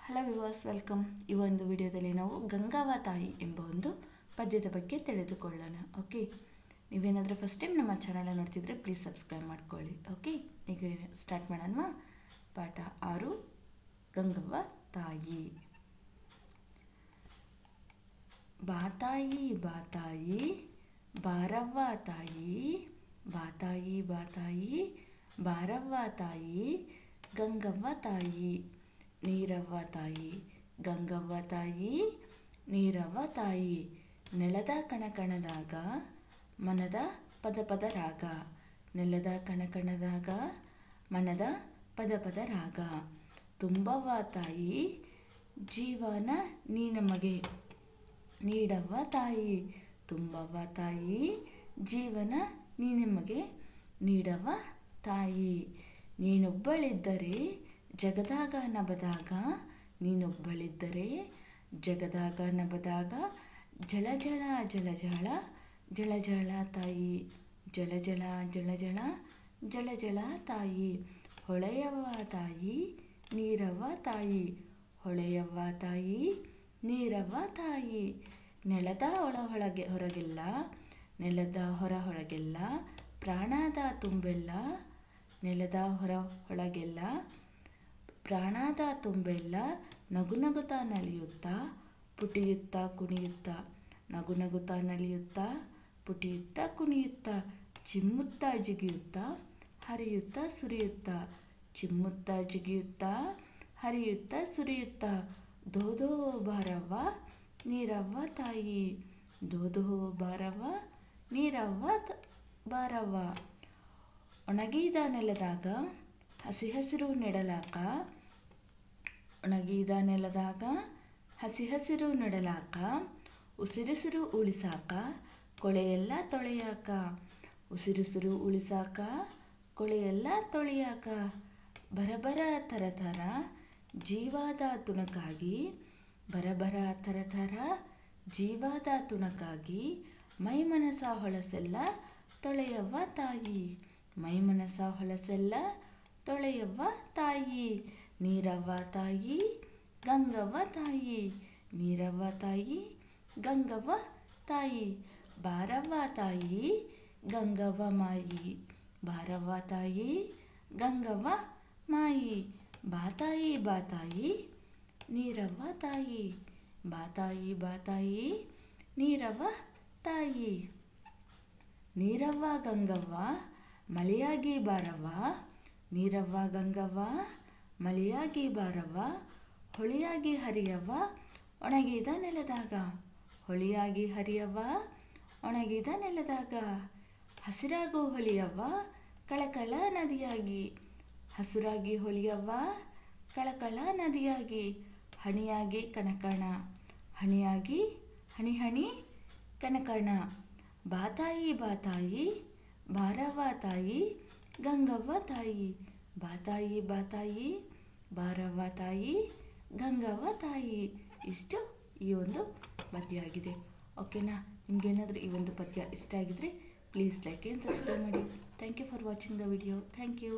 Hello viewers, welcome. ಈ ಒಂದು ವಿಡಿಯೋದಲ್ಲಿ ನಾವು ಗಂಗಾವ ತಾಯಿ ಎಂಬ ಒಂದು ಪದ್ಯದ ಬಗ್ಗೆ ತಿಳಿದುಕೊಳ್ಳೋಣ. ಓಕೆ, ನೀವೇನಾದರೂ ಫಸ್ಟ್ ಟೈಮ್ ನಮ್ಮ ಚಾನಲ್ ನೋಡ್ತಿದ್ರೆ ಪ್ಲೀಸ್ ಸಬ್ಸ್ಕ್ರೈಬ್ ಮಾಡ್ಕೊಳ್ಳಿ. ಓಕೆ, ಈಗ ಸ್ಟಾರ್ಟ್ ಮಾಡೋಣ. ಪಾಠ 6, ಗಂಗವ್ವ ತಾಯಿ. ಬಾತಾಯಿ ಬಾತಾಯಿ ಬಾರವ್ವ ತಾಯಿ, ಬಾತಾಯಿ ಬಾತಾಯಿ ಬಾರವ್ವ ತಾಯಿ, ಗಂಗವ್ವ ತಾಯಿ ನೀರವ್ವ ತಾಯಿ, ಗಂಗವ್ವ ತಾಯಿ ನೀರವ್ವ ತಾಯಿ. ನೆಲದ ಕಣಕಣದಾಗ ಮನದ ಪದ ಪದ ರಾಗ, ನೆಲದ ಕಣಕಣದಾಗ ಮನದ ಪದ ಪದ ರಾಗ. ತುಂಬವ್ವ ತಾಯಿ ಜೀವನ ನೀ ನಮಗೆ, ನೀಡವ್ವ ತಾಯಿ ತುಂಬವ್ವ ತಾಯಿ ಜೀವನ ನೀ ನಮಗೆ, ನೀಡವ್ವ ತಾಯಿ. ನೀನೊಬ್ಬಳಿದ್ದರೆ ಜಗದಾಗ ನಬದಾಗ, ನೀನೊಬ್ಬಳಿದ್ದರೆ ಜಗದಾಗ ನಬದಾಗ, ಜಳ ಜಳ ಜಳ ಜಳ ಜಳ ಜಳ ತಾಯಿ, ಜಳ ಜಳ ಜಳ ಜಳ ಜಳ ಜಳ ತಾಯಿ. ಹೊಳೆಯವ್ವ ತಾಯಿ ನೀರವ್ವ ತಾಯಿ, ಹೊಳೆಯವ್ವ ತಾಯಿ ನೀರವ್ವ ತಾಯಿ. ನೆಲದ ಒಳಗೆ ಹೊರಗೆಲ್ಲ, ನೆಲದ ಹೊರಗೆಲ್ಲ ಪ್ರಾಣದ ತುಂಬೆಲ್ಲ, ನೆಲದ ಒಳಗೆಲ್ಲ ಪ್ರಾಣದ ತುಂಬೆಲ್ಲ. ನಗು ನಗುತ್ತಾ ನಲಿಯುತ್ತಾ ಪುಟಿಯುತ್ತಾ ಕುಣಿಯುತ್ತಾ, ನಗು ನಗುತ್ತಾ ನಲಿಯುತ್ತಾ ಪುಟಿಯುತ್ತಾ ಕುಣಿಯುತ್ತಾ, ಚಿಮ್ಮುತ್ತಾ ಜಿಗಿಯುತ್ತಾ ಹರಿಯುತ್ತಾ ಸುರಿಯುತ್ತಾ, ಚಿಮ್ಮುತ್ತಾ ಜಿಗಿಯುತ್ತಾ ಹರಿಯುತ್ತಾ ಸುರಿಯುತ್ತಾ. ದೋದೋ ಬಾರವ್ವ ನೀರವ್ವ ತಾಯಿ, ದೋದೋ ಬಾರವ್ವ ನೀರವ್ವ ಬಾರವ್ವ. ಒಣಗಿದ ನೆಲದಾಗ ಹಸಿ ಹಸಿರು ನೆಡಲಾಕ, ಒಣಗಿದ ನೆಲದಾಗ ಹಸಿ ಹಸಿರು ನೆಡಲಾಕ, ಉಸಿರುಸಿರು ಉಳಿಸಾಕ ಕೊಳೆಯೆಲ್ಲ ತೊಳೆಯಾಕ, ಉಸಿರುಸಿರು ಉಳಿಸಾಕ ಕೊಳೆಯೆಲ್ಲ ತೊಳೆಯಾಕ. ಬರಬರ ಥರಥರ ಜೀವದ ತುಣಕಾಗಿ, ಬರಬರ ಥರಥರ ಜೀವದ ತುಣಕಾಗಿ, ಮೈ ಮನಸ ಹೊಳಸೆಲ್ಲ ತೊಳೆಯವ್ವ ತಾಯಿ, ಮೈ ಮನಸ ಹೊಳಸೆಲ್ಲ ತೊಳೆಯವ್ವ ತಾಯಿ. ನೀರವ್ವ ತಾಯಿ ಗಂಗವ್ವ ತಾಯಿ, ನೀರವ್ವ ತಾಯಿ ಗಂಗವ್ವ ತಾಯಿ. ಬಾರವ್ವ ತಾಯಿ ಗಂಗವ್ವ ಮಾಯಿ, ಬಾರವ್ವ ತಾಯಿ ಗಂಗವ್ವ ಮಾಯಿ. ಬಾತಾಯಿ ಬಾತಾಯಿ ನೀರವ್ವ ತಾಯಿ, ಬಾತಾಯಿ ಬಾತಾಯಿ ನೀರವ್ವ ತಾಯಿ. ನೀರವ್ವ ಗಂಗವ್ವ ಮಳೆಯಾಗಿ ಬಾರವ್ವ, ನೀರವ್ವ ಗಂಗವ್ವ ಮಳೆಯಾಗಿ ಬಾರವ್ವ. ಹೊಳೆಯಾಗಿ ಹರಿಯವ್ವ ಒಣಗಿದ ನೆಲದಾಗ, ಹೊಳೆಯಾಗಿ ಹರಿಯವ್ವ ಒಣಗಿದ ನೆಲದಾಗ. ಹಸಿರಾಗು ಹೊಳೆಯವ್ವ ಕಳಕಳ ನದಿಯಾಗಿ, ಹಸುರಾಗಿ ಹೊಳೆಯವ್ವ ಕಳಕಳ ನದಿಯಾಗಿ. ಹಣಿಯಾಗಿ ಕನಕಣ, ಹಣಿಯಾಗಿ ಹಣಿ ಹಣಿ ಕನಕಣ. ಬಾತಾಯಿ ಬಾತಾಯಿ ಬಾರವ್ವ ತಾಯಿ, ಗಂಗವ್ವ ತಾಯಿ, ಬಾತಾಯಿ ಬಾತಾಯಿ ಬಾರವ್ವ ತಾಯಿ, ಗಂಗವ್ವ ತಾಯಿ. ಇಷ್ಟು ಈ ಒಂದು ಪದ್ಯ ಆಗಿದೆ. ಓಕೆನಾ? ನಿಮಗೇನಾದರೂ ಈ ಒಂದು ಪದ್ಯ ಇಷ್ಟ ಆಗಿದ್ರೆ ಪ್ಲೀಸ್ ಲೈಕ್ ಆ್ಯಂಡ್ ಸಬ್ಸ್ಕ್ರೈಬ್ ಮಾಡಿ. Thank you for watching the video. Thank you.